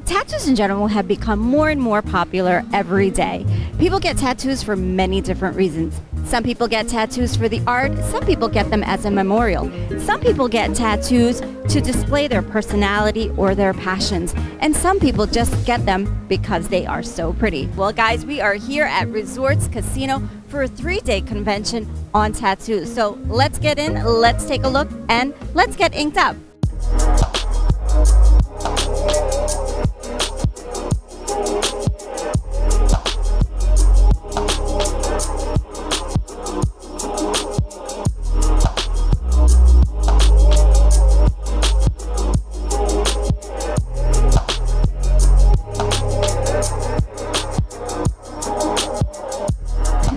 Tattoos in general have become more and more popular every day. People get tattoos for many different reasons. Some people get tattoos for the art, some people get them as a memorial. Some people get tattoos to display their personality or their passions. And some people just get them because they are so pretty. Well guys, we are here at Resorts Casino for a 3-day convention on tattoos. So let's get in, let's take a look, and let's get inked up.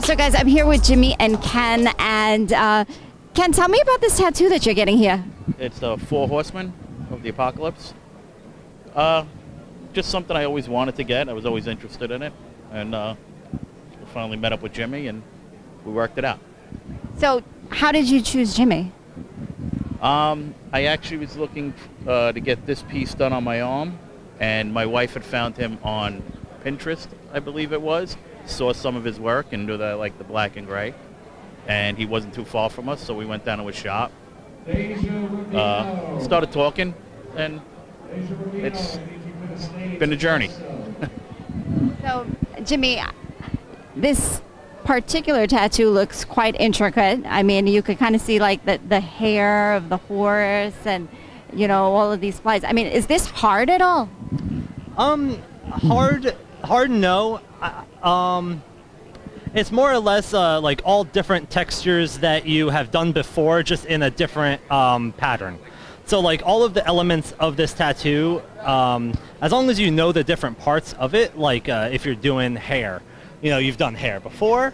So guys, I'm here with Jimmy and Ken, and Ken, tell me about this tattoo that you're getting here. It's the 4 Horsemen of the Apocalypse. Just something I always wanted to get. I was always interested in it, and we finally met up with Jimmy, and we worked it out. So how did you choose Jimmy? I actually was looking to get this piece done on my arm, and my wife had found him on Pinterest, I believe it was. Saw some of his work and knew that I liked the black and gray, and he wasn't too far from us, so we went down to his shop, started talking, and it's been a journey. So Jimmy, this particular tattoo looks quite intricate. I mean, you could kind of see like the hair of the horse and, you know, all of these flies. I mean, is this hard at all? Hard no. It's more or less like all different textures that you have done before, just in a different pattern. So like all of the elements of this tattoo, as long as you know the different parts of it, like if you're doing hair, you know, you've done hair before,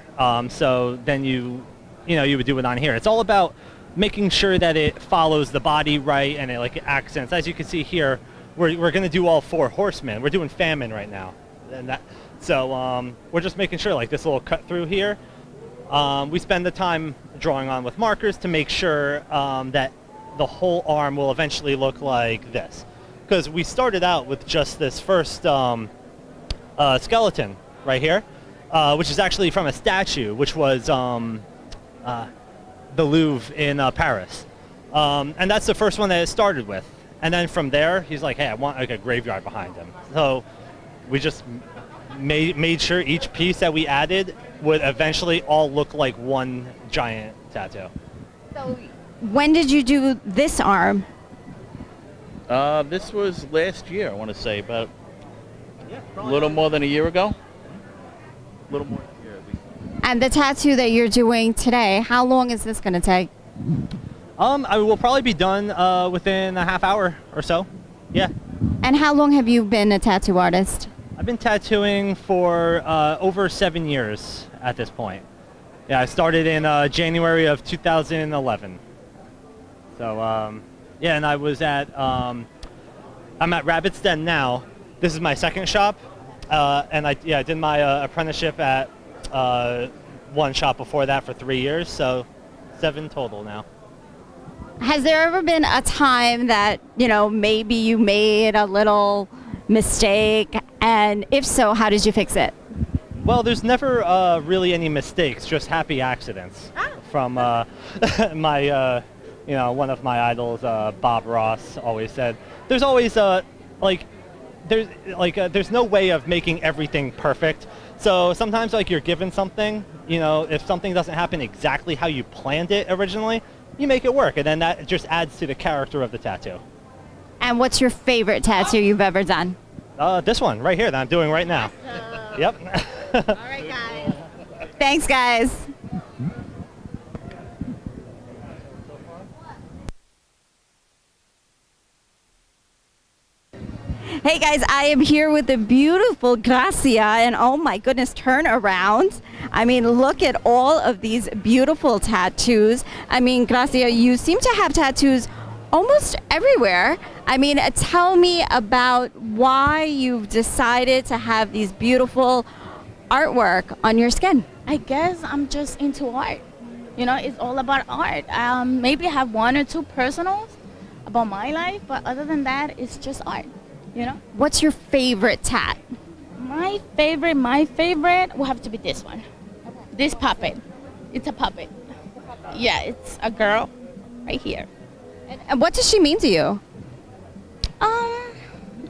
so then you would do it on here. It's all about making sure that it follows the body right and it accents. As you can see here, we're going to do all 4 horsemen. We're doing famine right now. And so we're just making sure, like this little cut through here, we spend the time drawing on with markers to make sure that the whole arm will eventually look like this. Because we started out with just this first skeleton right here, which is actually from a statue, which was the Louvre in Paris. And that's the first one that it started with. And then from there, he's like, hey, I want like a graveyard behind him. So we just made sure each piece that we added would eventually all look like one giant tattoo. So when did you do this arm? This was last year, I want to say, about a little more than a year ago. A little more than a year at least. And the tattoo that you're doing today, how long is this going to take? I will probably be done within a half hour or so. Yeah. And how long have you been a tattoo artist? I've been tattooing for over 7 years at this point. Yeah, I started in January of 2011. So yeah, and I was at I'm at Rabbit's Den now. This is my second shop, and I did my apprenticeship at one shop before that for 3 years, so 7 total now. Has there ever been a time that, you know, maybe you made a little mistake, and if so, how did you fix it? Well, there's never really any mistakes, just happy accidents. From my, one of my idols, Bob Ross, always said, there's always there's no way of making everything perfect. So sometimes you're given something, if something doesn't happen exactly how you planned it originally, you make it work, and then that just adds to the character of the tattoo. And what's your favorite tattoo you've ever done? This one right here that I'm doing right now. Awesome. Yep. All right, guys. Thanks, guys. Hey guys, I am here with the beautiful Gracia, and oh my goodness, turn around. I mean, look at all of these beautiful tattoos. I mean, Gracia, you seem to have tattoos almost everywhere. I mean, tell me about why you've decided to have these beautiful artwork on your skin. I guess I'm just into art. It's all about art. Maybe I have 1 or 2 personals about my life, but other than that, it's just art. you know. What's your favorite tat? My favorite will have to be this one. This puppet. It's a puppet. Yeah, it's a girl right here. And what does she mean to you?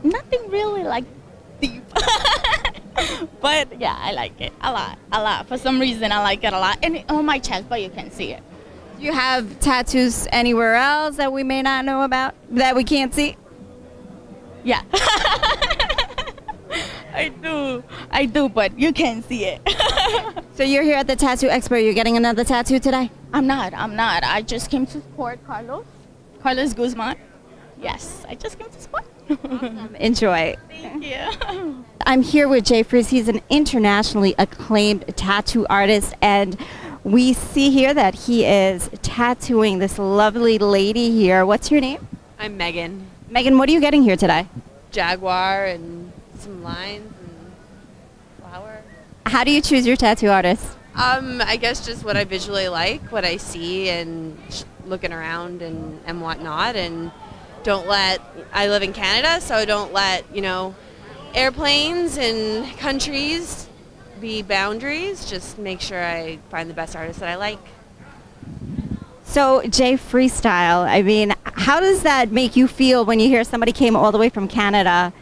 Nothing really like deep. But yeah, I like it a lot. For some reason, I like it a lot. And on my chest, but you can see it. Do you have tattoos anywhere else that we may not know about, that we can't see? Yeah. I do, but you can't see it. So you're here at the Tattoo Expo. You're getting another tattoo today? I'm not. I just came to support Carlos Guzman. Yes, I just came to support. Enjoy. Thank you. I'm here with Jay Freeze. He's an internationally acclaimed tattoo artist, and we see here that he is tattooing this lovely lady here. What's your name? I'm Megan. Megan, what are you getting here today? Jaguar and some lines and flower. How do you choose your tattoo artists? I guess just what I visually like, what I see and looking around and whatnot, and I live in Canada, so don't let, airplanes and countries be boundaries. Just make sure I find the best artists that I like. So, Jay Freestyle, I mean, how does that make you feel when you hear somebody came all the way from Canada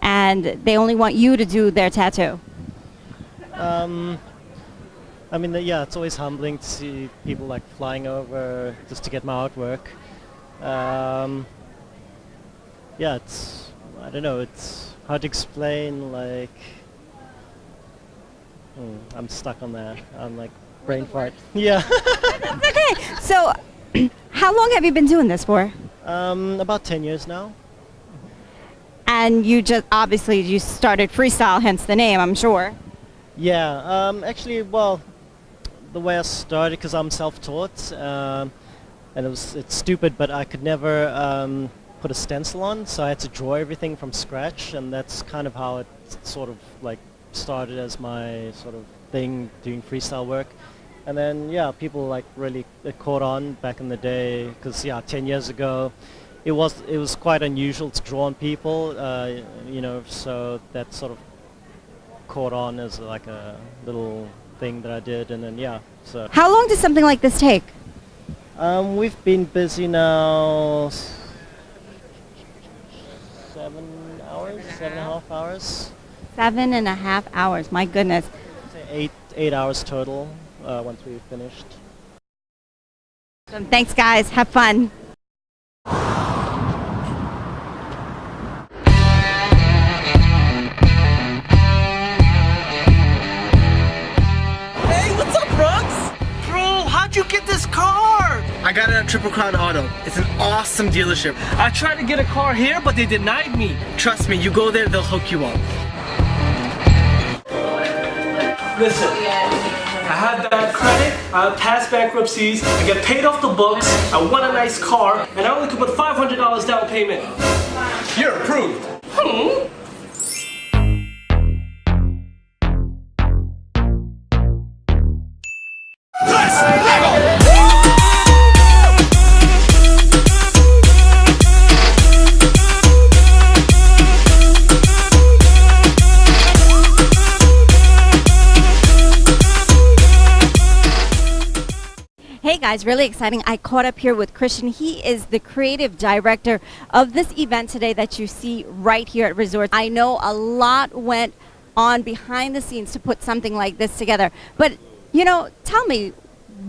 and they only want you to do their tattoo? I mean, yeah, it's always humbling to see people like flying over just to get my artwork. Yeah, I don't know, it's hard to explain, like, I'm stuck on that. I'm like, brain fart. Yeah. Okay, so how long have you been doing this for? About 10 years now. And you started Freestyle, hence the name, I'm sure. Yeah, actually, well, the way I started, because I'm self-taught, and it's stupid, but I could never put a stencil on, so I had to draw everything from scratch, and that's kind of how it sort of like started as my sort of thing, doing freestyle work. And then, yeah, people like really caught on back in the day, because 10 years ago, it was quite unusual to draw on people, so that sort of caught on as like a little thing that I did, and then so. How long does something like this take? We've been busy now 7 hours, 7.5 hours. 7.5 hours, my goodness. Say 8 hours total once we've finished. Thanks, guys. Have fun. Hey, what's up, Brooks? Bro, how'd you get this car? I got it at Triple Crown Auto. It's an awesome dealership. I tried to get a car here, but they denied me. Trust me, you go there, they'll hook you up. Listen, I had bad credit, I had past bankruptcies, I get paid off the books, I want a nice car, and I only could put $500 down payment. You're approved. Hey guys, really exciting. I caught up here with Christian. He is the creative director of this event today that you see right here at Resort. I know a lot went on behind the scenes to put something like this together. But, tell me,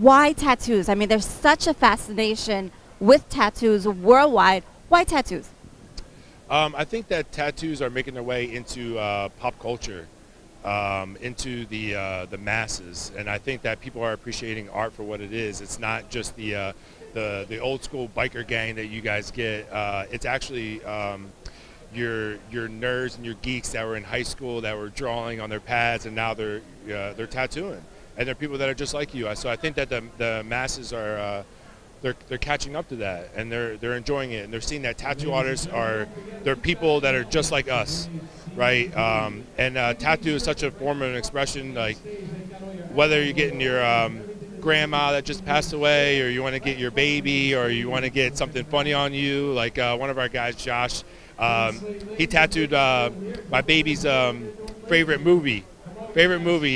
why tattoos? I mean, there's such a fascination with tattoos worldwide. Why tattoos? I think that tattoos are making their way into pop culture. Into the masses, and I think that people are appreciating art for what it is. It's not just the old school biker gang that you guys get. It's actually your nerds and your geeks that were in high school that were drawing on their pads, and now they're tattooing, and they're people that are just like you. So I think that the masses are they're catching up to that, and they're enjoying it, and they're seeing that tattoo artists they're people that are just like us. Right, and tattoo is such a form of an expression. Like whether you're getting your grandma that just passed away, or you want to get your baby, or you want to get something funny on you. Like one of our guys, Josh, He tattooed my baby's favorite movie,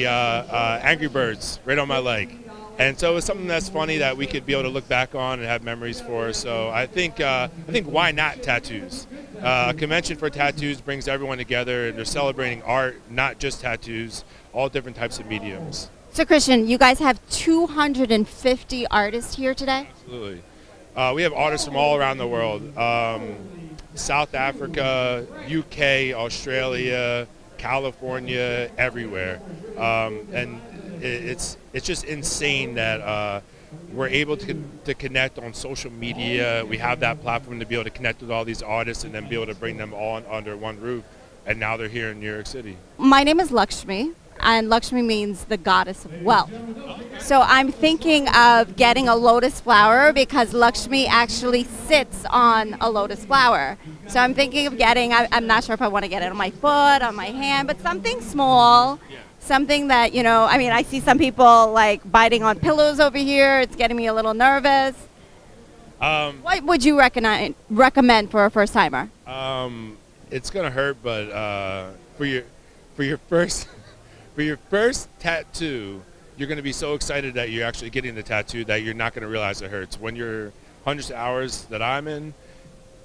Angry Birds, right on my leg. And so it's something that's funny that we could be able to look back on and have memories for. So I think why not tattoos? A convention for tattoos brings everyone together, and they're celebrating art, not just tattoos, all different types of mediums. So Christian, you guys have 250 artists here today? Absolutely. We have artists from all around the world. South Africa, UK, Australia, California, everywhere. And it's just insane that we're able to connect on social media. We have that platform to be able to connect with all these artists and then be able to bring them all under one roof. And now they're here in New York City. My name is Lakshmi, and Lakshmi means the goddess of wealth. So I'm thinking of getting a lotus flower because Lakshmi actually sits on a lotus flower. So I'm thinking of getting, I'm not sure if I want to get it on my foot, on my hand, but something small. Something that, I see some people like biting on pillows over here. It's getting me a little nervous. What would you recommend for a first timer? It's gonna hurt, but for your first tattoo, you're gonna be so excited that you're actually getting the tattoo that you're not gonna realize it hurts. When you're hundreds of hours that I'm in,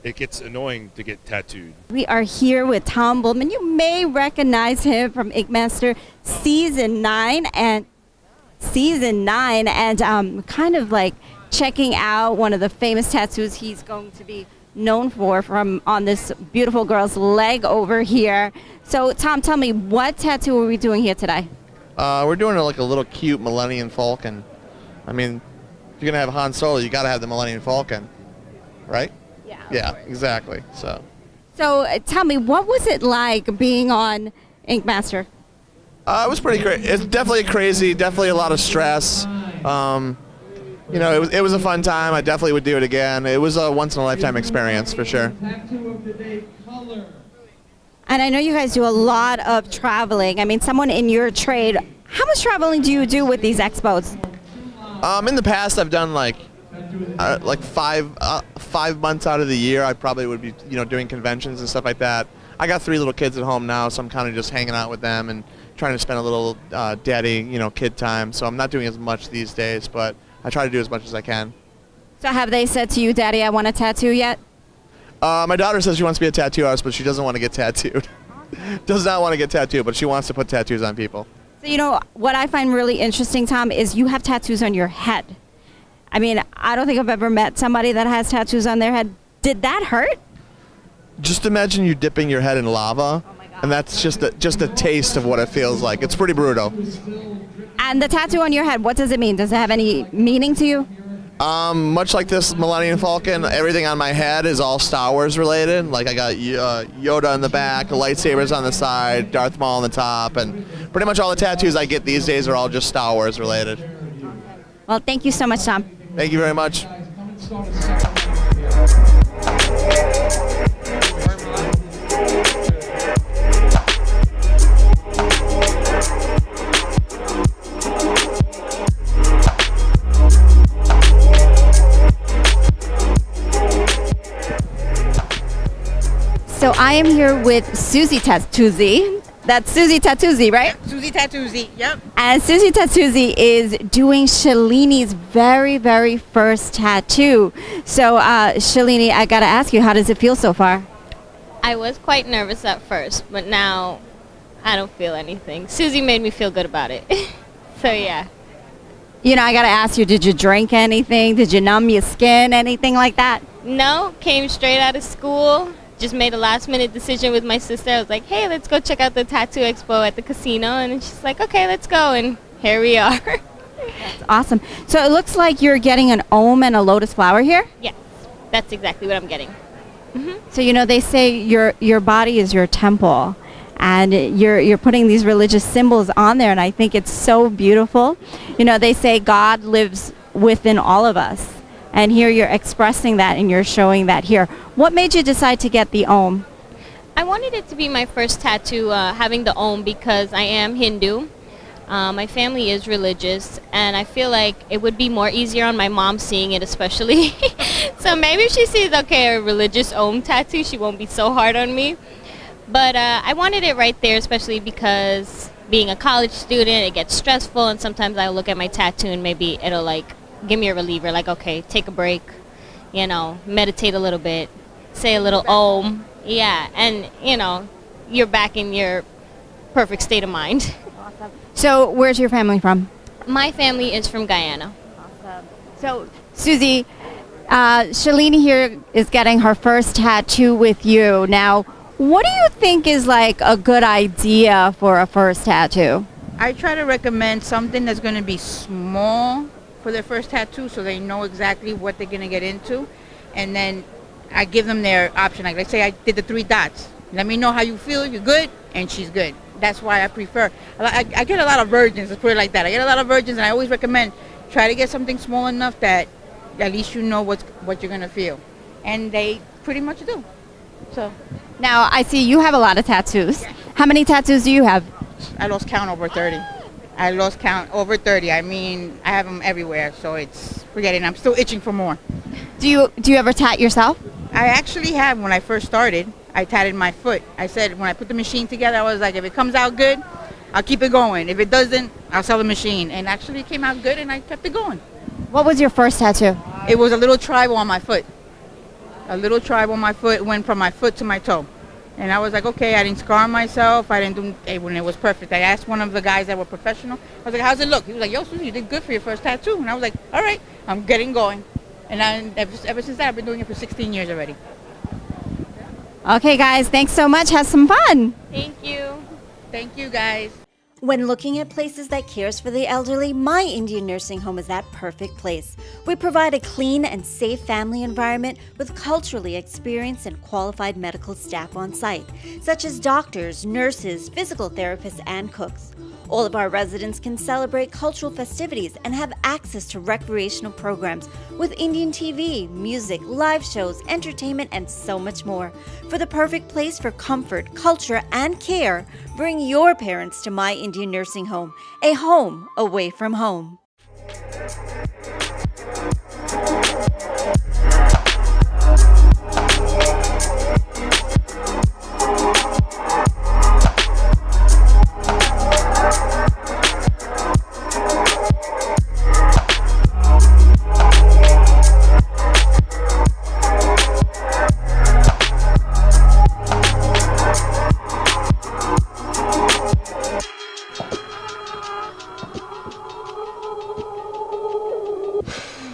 it gets annoying to get tattooed. We are here with Tom Bullman. You may recognize him from Ink Master Season 9 and kind of like checking out one of the famous tattoos he's going to be known for from on this beautiful girl's leg over here. So Tom, tell me, what tattoo are we doing here today? We're doing like a little cute Millennium Falcon. I mean, if you're gonna have Han Solo, you gotta have the Millennium Falcon, right? Yeah, exactly. So tell me, what was it like being on Ink Master? it was pretty crazy. It's definitely crazy. Definitely a lot of stress. It was a fun time. I definitely would do it again. It was a once in a lifetime experience for sure. And I know you guys do a lot of traveling. I mean, someone in your trade, how much traveling do you do with these expos? In the past, I've done like 5 months out of the year. I probably would be doing conventions and stuff like that. I got 3 little kids at home now, so I'm kind of just hanging out with them and trying to spend a little daddy kid time. So I'm not doing as much these days, but I try to do as much as I can. So have they said to you, Daddy, I want a tattoo yet? My daughter says she wants to be a tattoo artist, but she doesn't want to get tattooed. Does not want to get tattooed, but she wants to put tattoos on people. So what I find really interesting, Tom, is you have tattoos on your head. I mean, I don't think I've ever met somebody that has tattoos on their head. Did that hurt? Just imagine you dipping your head in lava, and that's just a taste of what it feels like. It's pretty brutal. And the tattoo on your head, what does it mean? Does it have any meaning to you? Much like this Millennium Falcon, everything on my head is all Star Wars related. Like I got Yoda in the back, lightsabers on the side, Darth Maul on the top, and pretty much all the tattoos I get these days are all just Star Wars related. Well, thank you so much, Tom. Thank you very much. So I am here with Susie Tattoozi. That's Susie Tattoozi, right? Yep, Susie Tattoozi, yep. And Susie Tattoozi is doing Shalini's very, very first tattoo. So Shalini, I gotta ask you, how does it feel so far? I was quite nervous at first, but now I don't feel anything. Susie made me feel good about it. So yeah. I gotta ask you, did you drink anything? Did you numb your skin? Anything like that? No, came straight out of school. Just made a last minute decision with my sister. I was like, hey, let's go check out the Tattoo Expo at the casino. And then she's like, okay, let's go. And here we are. That's awesome. So it looks like you're getting an ohm and a lotus flower here? Yes, that's exactly what I'm getting. Mm-hmm. So, they say your body is your temple. And you're putting these religious symbols on there. And I think it's so beautiful. They say God lives within all of us. And here you're expressing that and you're showing that here. What made you decide to get the Om? I wanted it to be my first tattoo having the Om because I am Hindu. My family is religious, and I feel like it would be more easier on my mom seeing it, especially. So maybe if she sees, okay, a religious Om tattoo, she won't be so hard on me. But I wanted it right there, especially because being a college student, it gets stressful, and sometimes I look at my tattoo and maybe it'll like give me a reliever, like, okay, take a break, you know, meditate a little bit, say a little Om. Yeah, and, you know, you're back in your perfect state of mind. Awesome. So where's your family from? My family is from Guyana. Awesome. So, Susie, Shalini here is getting her first tattoo with you. Now, what do you think is like a good idea for a first tattoo? I try to recommend something that's going to be small for their first tattoo so they know exactly what they're going to get into. And then I give them their option. Like, let's say I did the 3 dots. Let me know how you feel. You're good, and she's good. That's why I prefer. I get a lot of virgins, let's put it like that. I get a lot of virgins, and I always recommend try to get something small enough that at least you know what you're going to feel. And they pretty much do. So Now, I see you have a lot of tattoos. How many tattoos do you have? I lost count over 30. I lost count over 30. I mean, I have them everywhere, so it's forgetting. I'm still itching for more. Do you ever tat yourself? I actually have. When I first started, I tatted my foot. I said when I put the machine together, I was like, if it comes out good, I'll keep it going. If it doesn't, I'll sell the machine. And actually it came out good, and I kept it going. What was your first tattoo? It was a little tribal on my foot. A little tribe on my foot, went from my foot to my toe. And I was like, okay, I didn't scar myself. I didn't do it when it was perfect. I asked one of the guys that were professional. I was like, how's it look? He was like, yo, Susie, you did good for your first tattoo. And I was like, all right, I'm getting going. And ever since that, I've been doing it for 16 years already. Okay, guys, thanks so much. Have some fun. Thank you. Thank you, guys. When looking at places that cares for the elderly, My Indian Nursing Home is that perfect place. We provide a clean and safe family environment with culturally experienced and qualified medical staff on site, such as doctors, nurses, physical therapists, and cooks. All of our residents can celebrate cultural festivities and have access to recreational programs with Indian TV, music, live shows, entertainment, and so much more. For the perfect place for comfort, culture, and care, bring your parents to My Indian Nursing Home, a home away from home.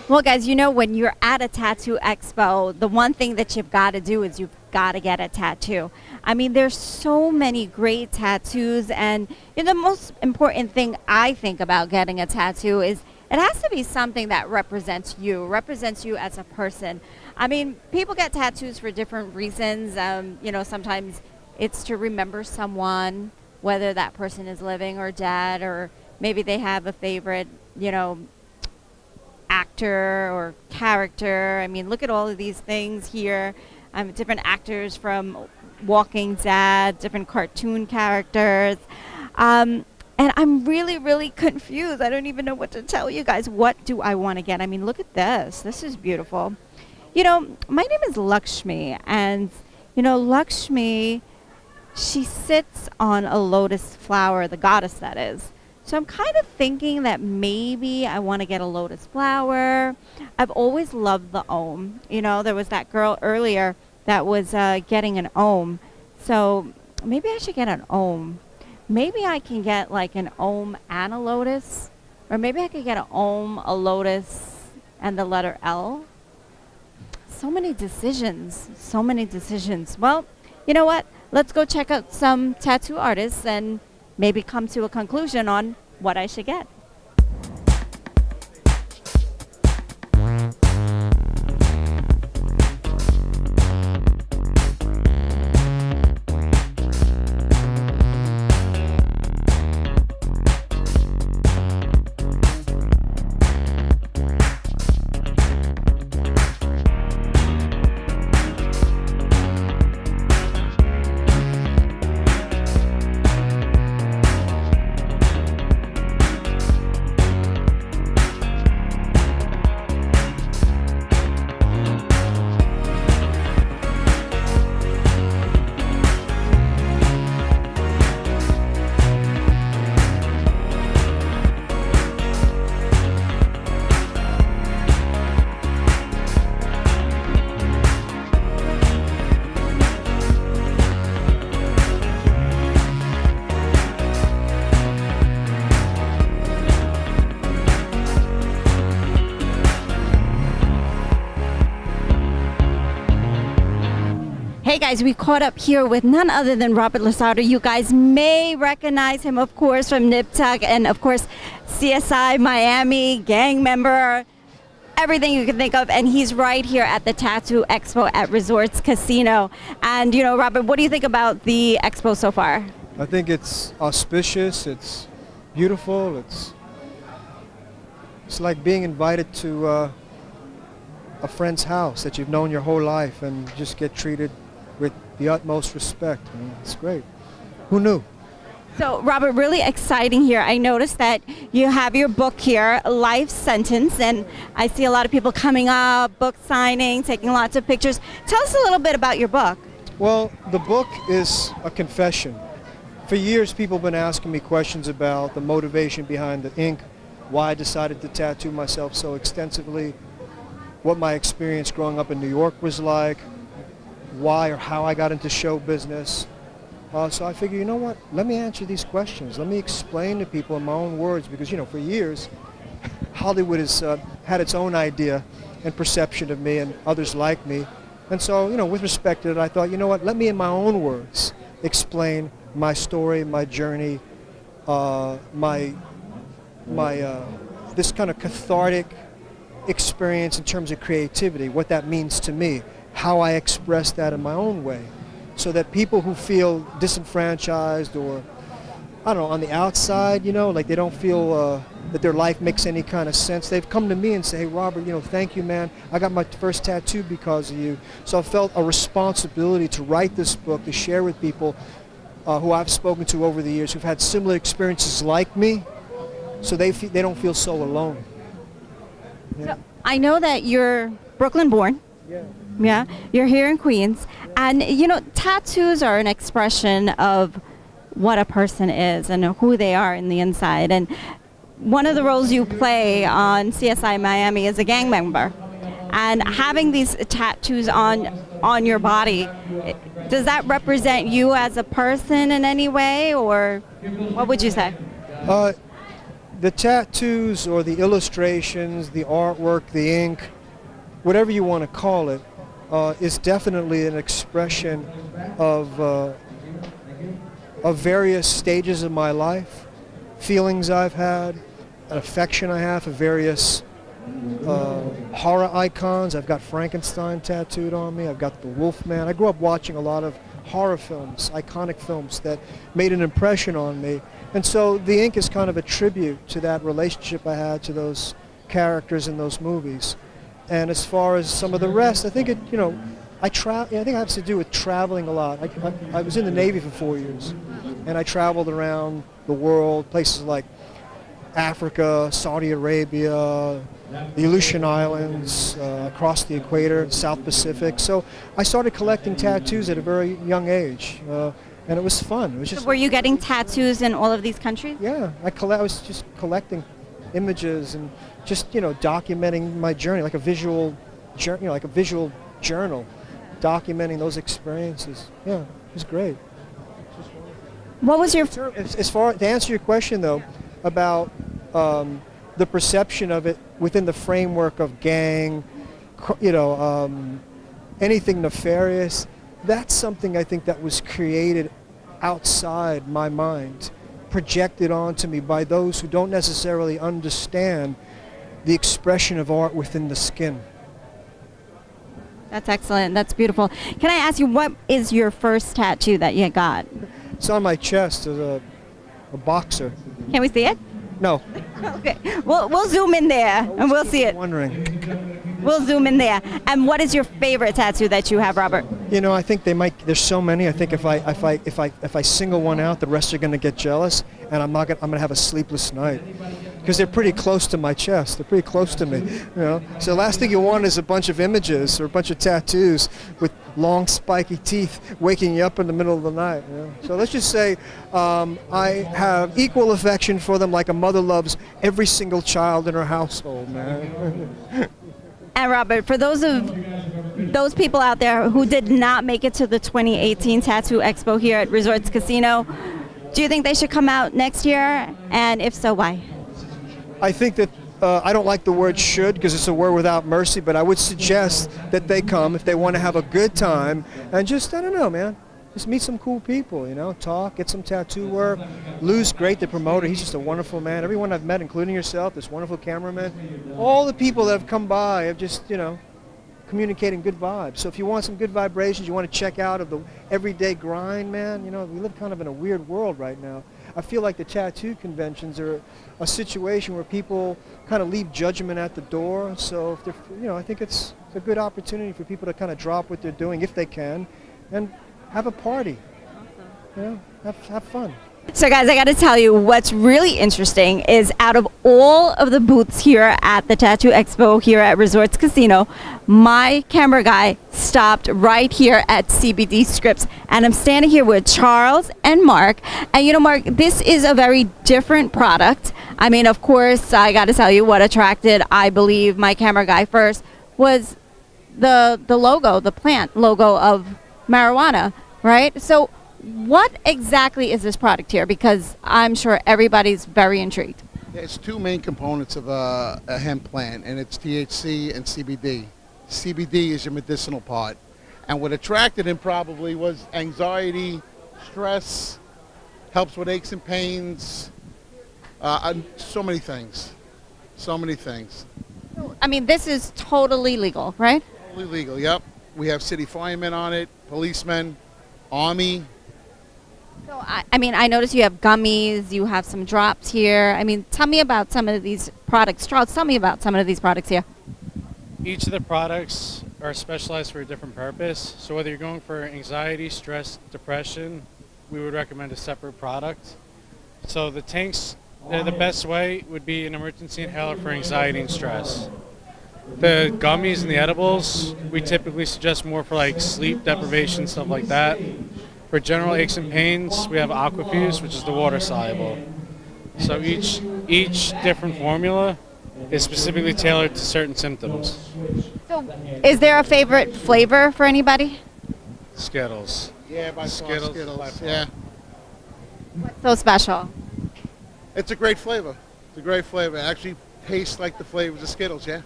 Well, guys, you know, when you're at a tattoo expo, the one thing that you've got to do is you've got to get a tattoo. I mean, there's so many great tattoos, and you know, the most important thing I think about getting a tattoo is it has to be something that represents you as a person. I mean, people get tattoos for different reasons. You know, sometimes it's to remember someone, whether that person is living or dead, or maybe they have a favorite, you know, actor or character. I mean, look at all of these things here. Different actors from Walking Dead, different cartoon characters. And I'm really, really confused. I don't even know what to tell you guys. What do I want to get? I mean, look at this. This is beautiful. You know, my name is Lakshmi, and, you know, Lakshmi, she sits on a lotus flower, the goddess that is. So I'm kind of thinking that maybe I want to get a lotus flower. I've always loved the Om. You know, there was that girl earlier that was getting an Om. So maybe I should get an Om. Maybe I can get like an Om and a lotus. Or maybe I could get an Om, a lotus, and the letter L. So many decisions. So many decisions. Well, you know what? Let's go check out some tattoo artists and maybe come to a conclusion on what I should get. guys, we caught up here with none other than Robert Lasardo. You guys may recognize him, of course, from Nip Tuck and, of course, CSI Miami, gang member, everything you can think of. And he's right here at the Tattoo Expo at Resorts Casino. And, you know, Robert, what do you think about the expo so far? I think it's auspicious, it's beautiful, it's like being invited to a friend's house that you've known your whole life and just get treated with the utmost respect. I mean, it's great. Who knew? So, Robert, really exciting here. I noticed that you have your book here, Life Sentence, and I see a lot of people coming up, book signing, taking lots of pictures. Tell us a little bit about your book. Well, the book is a confession. For years, people have been asking me questions about the motivation behind the ink, why I decided to tattoo myself so extensively, what my experience growing up in New York was like, why or how I got into show business. So I figure, you know what, let me answer these questions. Let me explain to people in my own words, because, you know, for years, Hollywood has had its own idea and perception of me and others like me. And so, you know, with respect to it, I thought, you know what, let me in my own words explain my story, my journey, this kind of cathartic experience in terms of creativity, what that means to me, how I express that in my own way, so that people who feel disenfranchised or, I don't know, on the outside, you know, like they don't feel that their life makes any kind of sense, they've come to me and say, hey, Robert, you know, thank you, man. I got my first tattoo because of you. So I felt a responsibility to write this book, to share with people who I've spoken to over the years who've had similar experiences like me, so they don't feel so alone. Yeah. So, I know that you're Brooklyn born. Yeah. Yeah, you're here in Queens, and you know, tattoos are an expression of what a person is and who they are in the inside. And one of the roles you play on CSI Miami is a gang member, and having these tattoos on your body, does that represent you as a person in any way, or what would you say? The tattoos or the illustrations, the artwork, the ink, whatever you want to call it, is definitely an expression of various stages of my life, feelings I've had, an affection I have for various horror icons. I've got Frankenstein tattooed on me. I've got the Wolfman. I grew up watching a lot of horror films, iconic films that made an impression on me. And so the ink is kind of a tribute to that relationship I had to those characters in those movies. And as far as some of the rest, I think it, you know, I think it has to do with traveling a lot. I was in the Navy for 4 years, and I traveled around the world, places like Africa, Saudi Arabia, the Aleutian Islands, across the equator, South Pacific. So I started collecting tattoos at a very young age, and it was fun. It was just. So were you getting tattoos in all of these countries? Yeah, I was just collecting images and just, you know, documenting my journey, like a visual journal, documenting those experiences. Yeah, it was great. What was your As far to answer your question though about the perception of it within the framework of gang, you know, anything nefarious, that's something I think that was created outside my mind, projected onto me by those who don't necessarily understand the expression of art within the skin. That's excellent. That's beautiful. Can I ask you, what is your first tattoo that you got? It's on my chest as a boxer. Can we see it? No. Okay. We'll zoom in there and we'll see it. Wondering. We'll zoom in there. And what is your favorite tattoo that you have, Robert? You know, I think they might. There's so many. I think if I single one out, the rest are going to get jealous, and I'm going to have a sleepless night, because they're pretty close to my chest. They're pretty close to me. You know. So the last thing you want is a bunch of images or a bunch of tattoos with long spiky teeth waking you up in the middle of the night. You know? So let's just say I have equal affection for them, like a mother loves every single child in her household, man. And Robert, for those people out there who did not make it to the 2018 Tattoo Expo here at Resorts Casino, do you think they should come out next year? And if so, why? I think that I don't like the word should because it's a word without mercy, but I would suggest that they come if they want to have a good time and just, I don't know, man, just meet some cool people, you know, talk, get some tattoo work. Lou's great, the promoter. He's just a wonderful man. Everyone I've met, including yourself, this wonderful cameraman, all the people that have come by have just, you know, communicating good vibes. So if you want some good vibrations, you want to check out of the everyday grind, man, you know, we live kind of in a weird world right now. I feel like the tattoo conventions are a situation where people kind of leave judgment at the door. So if they're, you know, I think it's a good opportunity for people to kind of drop what they're doing if they can, and have a party. You know, have fun. So guys, I got to tell you, what's really interesting is out of all of the booths here at the Tattoo Expo here at Resorts Casino, my camera guy stopped right here at CBD Scripts, and I'm standing here with Charles and Mark. And you know, Mark, this is a very different product. I mean, of course, I got to tell you what attracted, I believe, my camera guy first was the logo, the plant logo of marijuana, right? So what exactly is this product here? Because I'm sure everybody's very intrigued. It's two main components of a hemp plant, and it's THC and CBD. CBD is your medicinal part. And what attracted him probably was anxiety, stress, helps with aches and pains, and so many things. So many things. I mean, this is totally legal, right? Totally legal, yep. We have city firemen on it, policemen, army. So, I mean, I noticed you have gummies, you have some drops here. I mean, tell me about some of these products. Charles, tell me about some of these products here. Each of the products are specialized for a different purpose. So whether you're going for anxiety, stress, depression, we would recommend a separate product. So the tanks, they're the best way would be an emergency inhaler for anxiety and stress. The gummies and the edibles, we typically suggest more for like sleep deprivation, stuff like that. For general aches and pains, we have Aquafuse, which is the water soluble. So each different formula is specifically tailored to certain symptoms. So, is there a favorite flavor for anybody? Skittles. Yeah, by Skittles. Skittles. Yeah. What's so special? It's a great flavor. It's a great flavor. It actually tastes like the flavors of Skittles, yeah?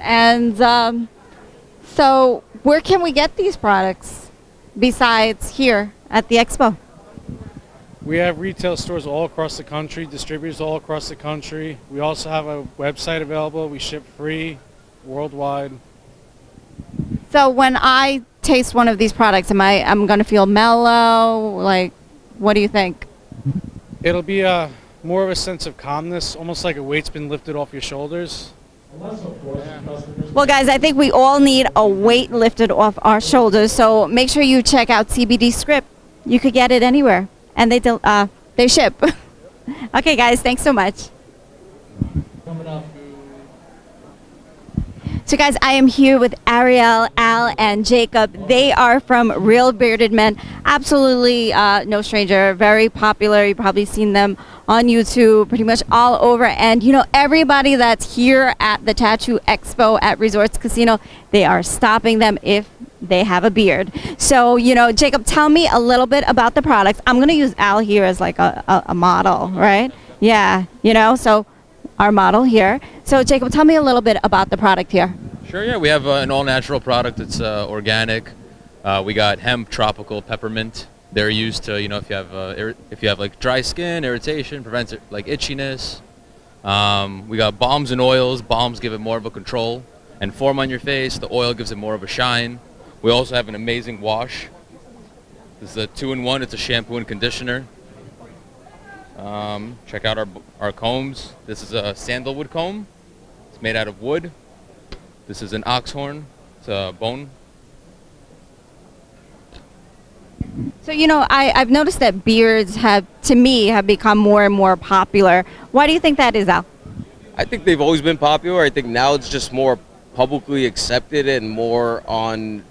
And so, where can we get these products besides here at the expo? We have retail stores all across the country, distributors all across the country. We also have a website available. We ship free worldwide. So when I taste one of these products, I'm going to feel mellow? Like, what do you think? It'll be more of a sense of calmness, almost like a weight's been lifted off your shoulders. Well, guys, I think we all need a weight lifted off our shoulders, so make sure you check out CBD Script. You could get it anywhere, and they ship. Okay, guys, thanks so much. So, guys, I am here with Ariel, Al, and Jacob. They are from Real Bearded Men. Absolutely no stranger, very popular. You've probably seen them on YouTube, pretty much all over. And, you know, everybody that's here at the Tattoo Expo at Resorts Casino, they are stopping them if they have a beard. So, you know, Jacob, tell me a little bit about the products. I'm going to use Al here as like a model, right? Yeah, you know, so our model here. So, Jacob, tell me a little bit about the product here. Sure, yeah. We have an all-natural product. It's organic. We got hemp, tropical, peppermint. They're used to, you know, if you have like dry skin, irritation, prevents it, like itchiness. We got balms and oils. Balms give it more of a control and form on your face. The oil gives it more of a shine. We also have an amazing wash. This is a 2-in-1. It's a shampoo and conditioner. Check out our combs. This is a sandalwood comb. It's made out of wood. This is an ox horn. It's a bone. So, you know, I've noticed that beards have become more and more popular. Why do you think that is, Al? I think they've always been popular. I think now it's just more publicly accepted and more on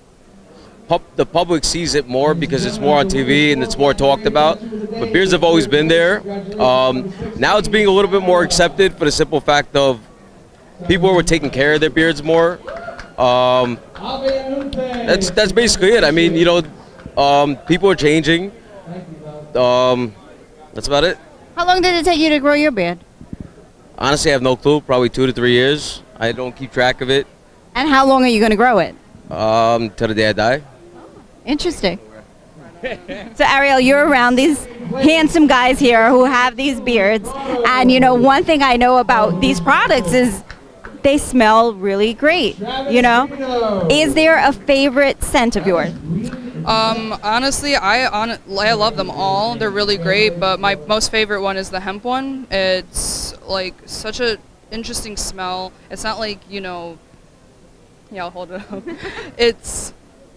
the public sees it more because it's more on TV and it's more talked about. But beards have always been there. Now it's being a little bit more accepted for the simple fact of people were taking care of their beards more. That's basically it. I mean, you know, people are changing. That's about it. How long did it take you to grow your beard? Honestly, I have no clue. Probably 2 to 3 years. I don't keep track of it. And how long are you going to grow it? Till the day I die. Interesting. So Ariel, you're around these handsome guys here who have these beards, and you know, one thing I know about these products is they smell really great, you know? Is there a favorite scent of yours? Honestly, I love them all. They're really great, but my most favorite one is the hemp one. It's like such a interesting smell. It's not like, you know, yeah, I'll hold it up. It's,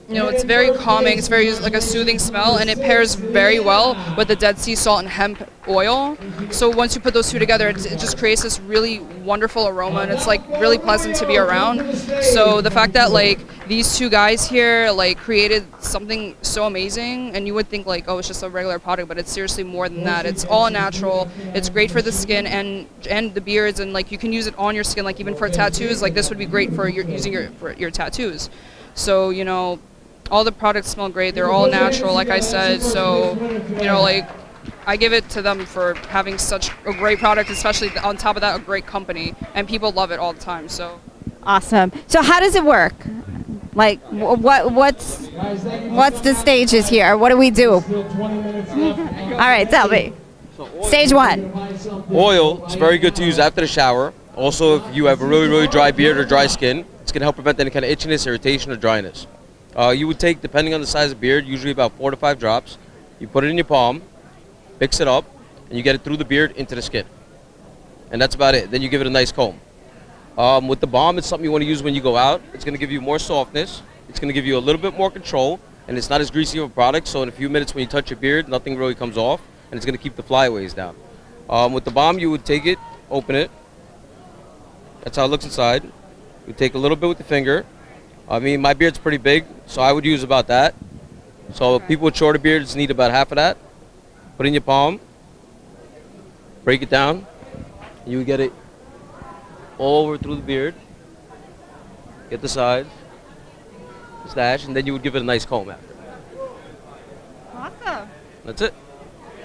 you know, it's very calming. It's very like a soothing smell, and it pairs very well with the Dead Sea salt and hemp oil. So once you put those two together, it just creates this really wonderful aroma, and it's like really pleasant to be around. So the fact that like these two guys here like created something so amazing, and you would think like, oh, it's just a regular product, but it's seriously more than that. It's all natural. It's great for the skin and the beards, and like you can use it on your skin, like even for tattoos. Like this would be great for your tattoos. So, you know, all the products smell great. They're all natural, like I said. So, you know, like I give it to them for having such a great product, especially on top of that, a great company, and people love it all the time. So Awesome. So how does it work? Like, what's the stages here? What do we do? All right, tell me. Stage one. Oil is very good to use after the shower. Also, if you have a really, really dry beard or dry skin, it's going to help prevent any kind of itchiness, irritation, or dryness. You would take, depending on the size of beard, usually about 4 to 5 drops. You put it in your palm, mix it up, and you get it through the beard into the skin. And that's about it. Then you give it a nice comb. With the balm, it's something you want to use when you go out. It's going to give you more softness. It's going to give you a little bit more control, and it's not as greasy of a product, so in a few minutes when you touch your beard, nothing really comes off, and it's going to keep the flyaways down. With the balm, you would take it, open it. That's how it looks inside. You take a little bit with the finger. I mean, my beard's pretty big, so I would use about that. So people with shorter beards need about half of that. Put it in your palm, break it down, and you would get it all over through the beard. Get the sides, mustache, and then you would give it a nice comb after. Awesome. That's it.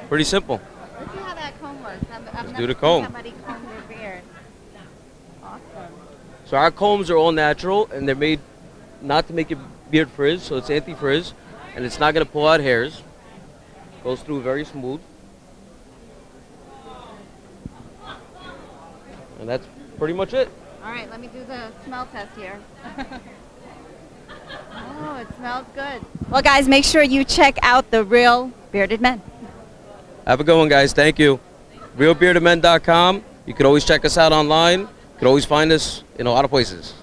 Pretty simple. Let's see how that comb works. Let's do the comb. Somebody comb their beard. Awesome. So our combs are all natural, and they're made not to make your beard frizz, so it's anti-frizz, and it's not going to pull out hairs. Goes through very smooth. And that's pretty much it. All right, let me do the smell test here. Oh, it smells good. Well, guys, make sure you check out the Real Bearded Men. Have a good one, guys. Thank you. RealBeardedMen.com. You can always check us out online. You can always find us in a lot of places.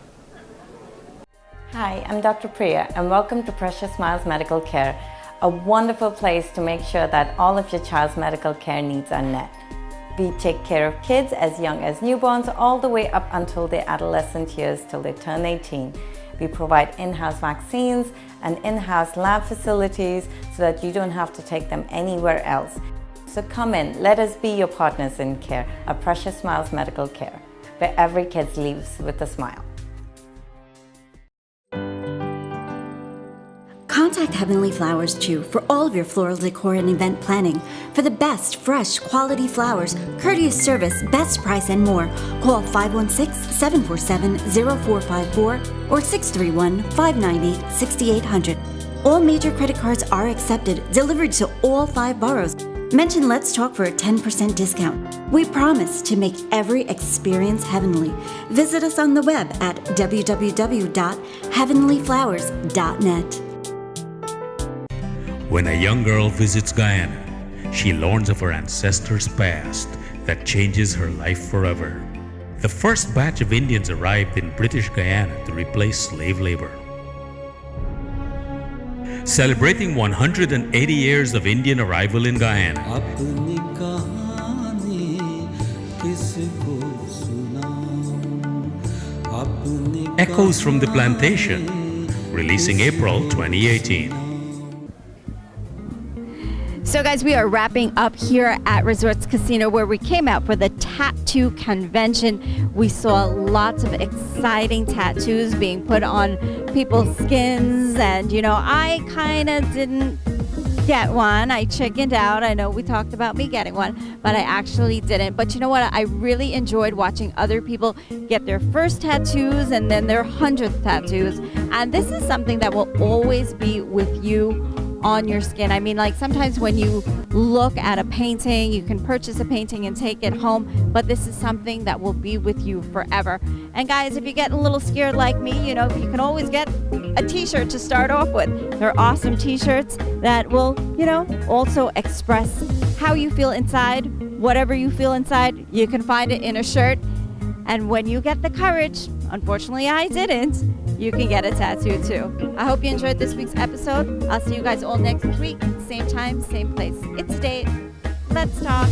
Hi, I'm Dr. Priya, and welcome to Precious Smiles Medical Care, a wonderful place to make sure that all of your child's medical care needs are met. We take care of kids as young as newborns all the way up until their adolescent years till they turn 18. We provide in-house vaccines and in-house lab facilities so that you don't have to take them anywhere else. So come in, let us be your partners in care at Precious Smiles Medical Care, where every kid leaves with a smile. Contact Heavenly Flowers too for all of your floral decor and event planning. For the best, fresh, quality flowers, courteous service, best price, and more, call 516-747-0454 or 631-598-6800. All major credit cards are accepted, delivered to all 5 boroughs. Mention Let's Talk for a 10% discount. We promise to make every experience heavenly. Visit us on the web at www.heavenlyflowers.net. When a young girl visits Guyana, she learns of her ancestors' past that changes her life forever. The first batch of Indians arrived in British Guyana to replace slave labor. Celebrating 180 years of Indian arrival in Guyana, Echoes from the Plantation, releasing April 2018. So guys, we are wrapping up here at Resorts Casino where we came out for the tattoo convention. We saw lots of exciting tattoos being put on people's skins, and you know, I kind of didn't get one. I chickened out. I know we talked about me getting one, but I actually didn't. But you know what? I really enjoyed watching other people get their first tattoos and then their 100th tattoos. And this is something that will always be with you on your skin. I mean, like sometimes when you look at a painting, you can purchase a painting and take it home, but this is something that will be with you forever. And guys, if you get a little scared like me, you know, you can always get a t-shirt to start off with. They're awesome t-shirts that will, you know, also express how you feel inside. Whatever you feel inside, you can find it in a shirt. And when you get the courage, unfortunately I didn't, you can get a tattoo too. I hope you enjoyed this week's episode. I'll see you guys all next week, same time, same place. It's Date. Let's talk.